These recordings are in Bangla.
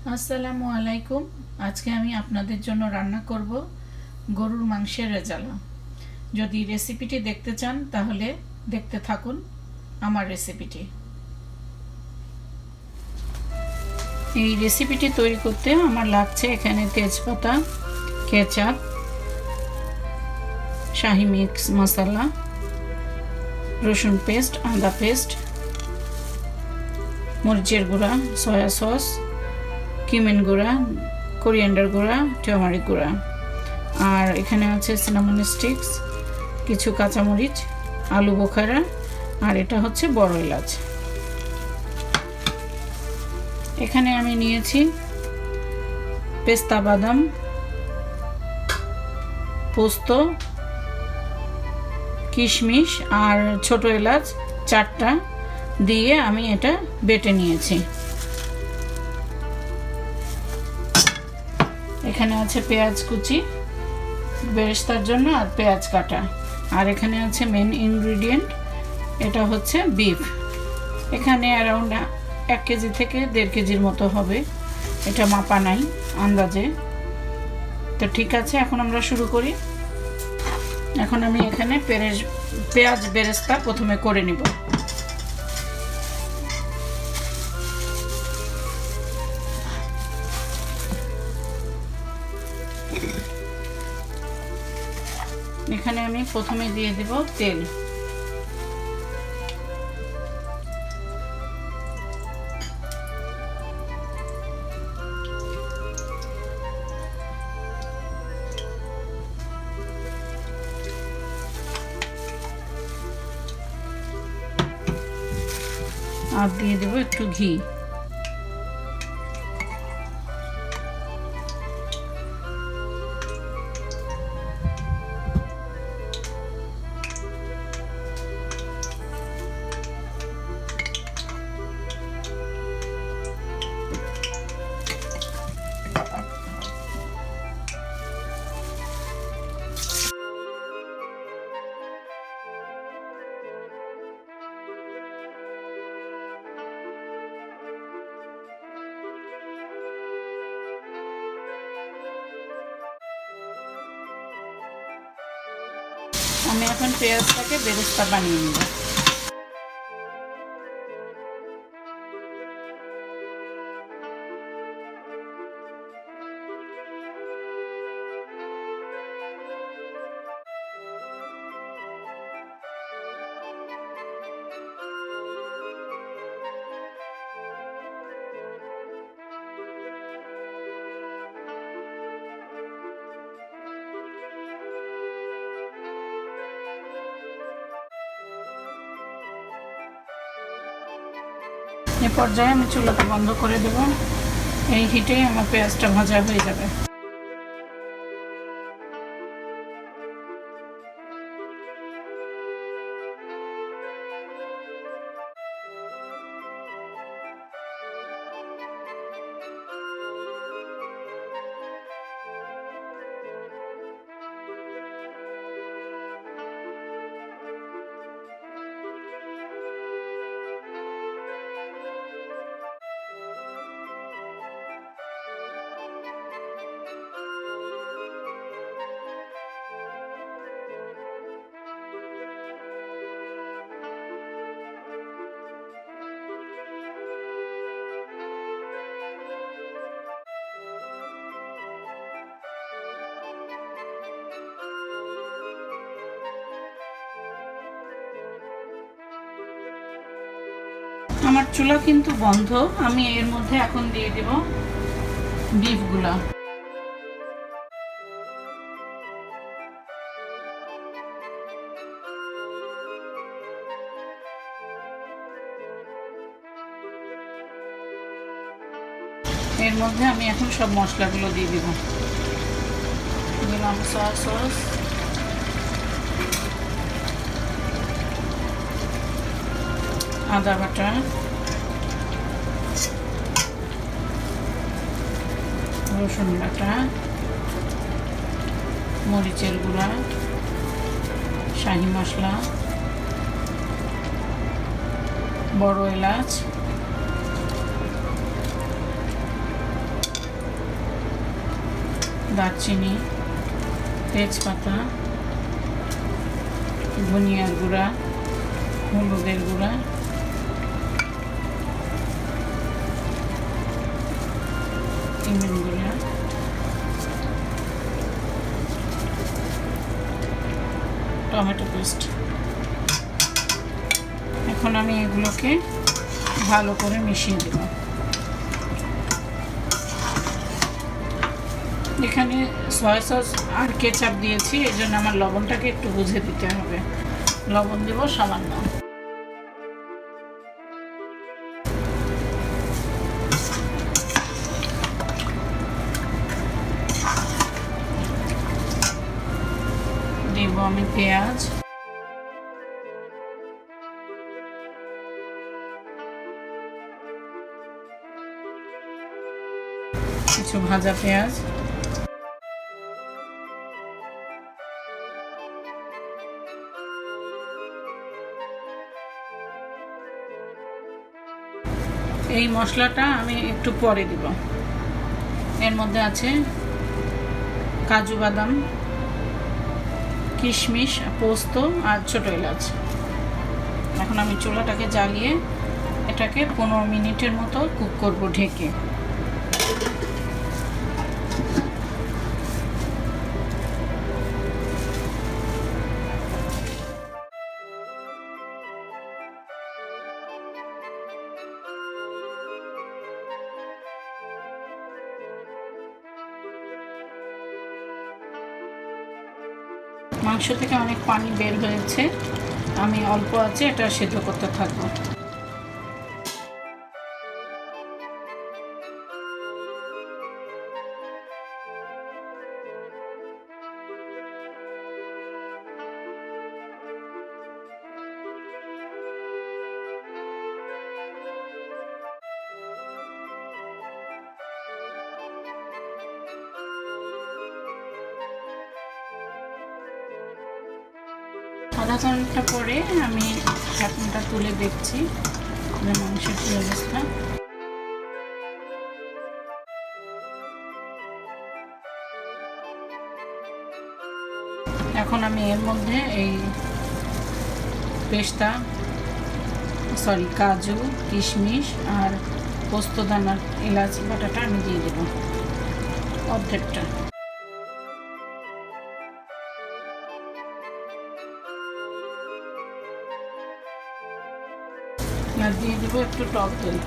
আসসালামু আলাইকুম। আজকে আমি আপনাদের জন্য রান্না করব গরুর মাংসের রেজালা। যদি রেসিপিটি দেখতে চান তাহলে দেখতে থাকুন আমার রেসিপিটি। এই রেসিপিটি তৈরি করতে আমার লাগছে এখানে তেজপাতা, কেচাপ, শাহি মিক্স মশলা, রসুন পেস্ট, আদা পেস্ট, মরিচের গুঁড়া, সয়া সস, কিমেন গুঁড়া, কোরিয়ান্ডার গুঁড়া, টারমারিক গুঁড়া, আর এখানে আছে সিনামন স্টিক্স, কিছু কাঁচামরিচ, আলু বোখারা, আর এটা হচ্ছে বড় এলাচ। এখানে আমি নিয়েছি পেস্তা বাদাম, পোস্ত, কিশমিশ আর ছোট এলাচ 4টা দিয়ে আমি এটা বেটে নিয়েছি। এখানে আছে পেঁয়াজ কুচি বেরেস্তার জন্য আর পেঁয়াজ কাটা, আর এখানে আছে মেন ইনগ্রিডিয়েন্ট, এটা হচ্ছে বিফ। এখানে অ্যারাউন্ড 1 কেজি থেকে 1.5 কেজির মতো হবে, এটা মাপা নাই, আন্দাজে। তো ঠিক আছে, এখন আমরা শুরু করি। এখন আমি এখানে পেঁয়াজ বেরেস্তা প্রথমে করে নিব। এখানে আমি প্রথমে দিয়ে দেব তেল। আর দিয়ে দেব একটু ঘি। আমি এখন পেঁয়াজটাকে বেরেস্তা বানিয়ে নেব। এ পর্যায়ে আমি চুলাটা বন্ধ করে দেব। এই হিটেই আমার পেঁয়াজটা ভাজা হয়ে যাবে। আমার চুলা কিন্তু বন্ধ। আমি এর মধ্যে এখন দিয়ে দেব বিফগুলা। এর মধ্যে আমি এখন সব মশলাগুলো দিয়ে দেব। দিলাম সয়া সস, আদা বাটা, রসুন বাটা, মরিচের গুঁড়া, শাহি মশলা, বড় এলাচ, দারচিনি, তেজপাতা, ধনিয়ার গুঁড়া, হলুদের গুঁড়া, চিনির গুঁড়া, টমেটো পেস্ট। এখন আমি এগুলোকে ভালো করে মিশিয়ে দেব। এখানে সয়া সস আর কেচাপ দিয়েছি, এই জন্য আমার লবণটাকে একটু বুঝে দিতে হবে। লবণ দেব সামান্য। দেব আমি পেঁয়াজ, কিছু ভাজা পেঁয়াজ, এই মশলাটা আমি একটু পরে দিব। এর মধ্যে আছে কাজু বাদাম, কিশমিশ, পোস্ত আর ছোট এলাচ। এখন আমি চুলাটাকে জ্বালিয়ে এটাকে 15 মিনিটের মতো কুক করব ঢেকে। মাংস থেকে অনেক পানি বের হয়েছে, আমি অল্প আছে এটা সেদ্ধ করতে থাকবো। আধা ঘন্টা পরে আমি ঢাকনাটা তুলে দেখছি যে মাংসের কী অবস্থা। এখন আমি এর মধ্যে এই কাজু, কিশমিশ আর পোস্তদানার এলাচি বাটাটা আমি দিয়ে দেব অর্ধেকটা। আর দিয়ে দেবো একটু টক দই।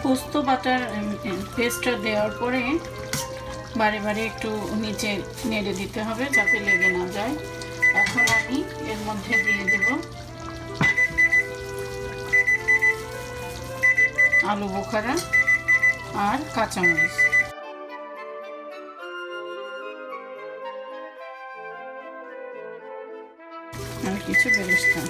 পোস্ত বাটার পেস্টটা দেওয়ার পরে বারে বারে একটু নিচে নেড়ে দিতে হবে যাতে লেগে না যায়। এখন আমি এর মধ্যে দিয়ে দেব আলু বোখারা আর কাঁচামরিচ। আর কিছু বেরেস্তা।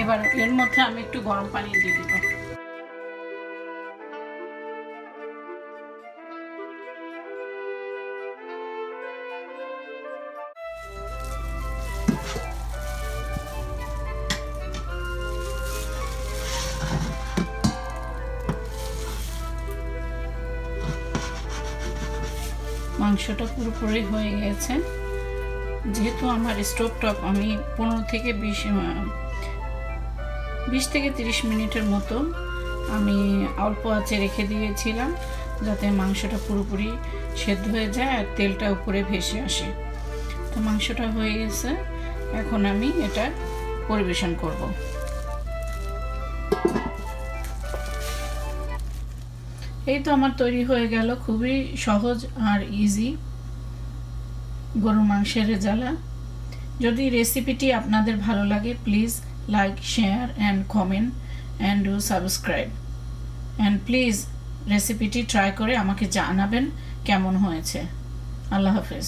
এবার এর মধ্যে আমি একটু গরম পানি দিয়ে দিব। মাংসটা পুরোপুরি হয়ে গেছে। যেহেতু আমার স্টোভ টপ আমি 15 থেকে 20 থেকে 30 মিনিটের মতো আমি অল্প আঁচে রেখে দিয়েছিলাম যাতে মাংসটা পুরোপুরি সেদ্ধ হয়ে যায় আর তেলটা উপরে ভেসে আসে। তো মাংসটা হয়ে গেছে, এখন আমি এটা পরিবেশন করব। এই তো আমার তৈরি হয়ে গেল খুবই সহজ আর ইজি গরুর মাংসের রেজালা। যদি রেসিপিটি আপনাদের ভালো লাগে, please like, share and comment and do subscribe, and please রেসিপিটি ট্রাই করে আমাকে জানাবেন কেমন হয়েছে। আল্লাহ হাফেজ।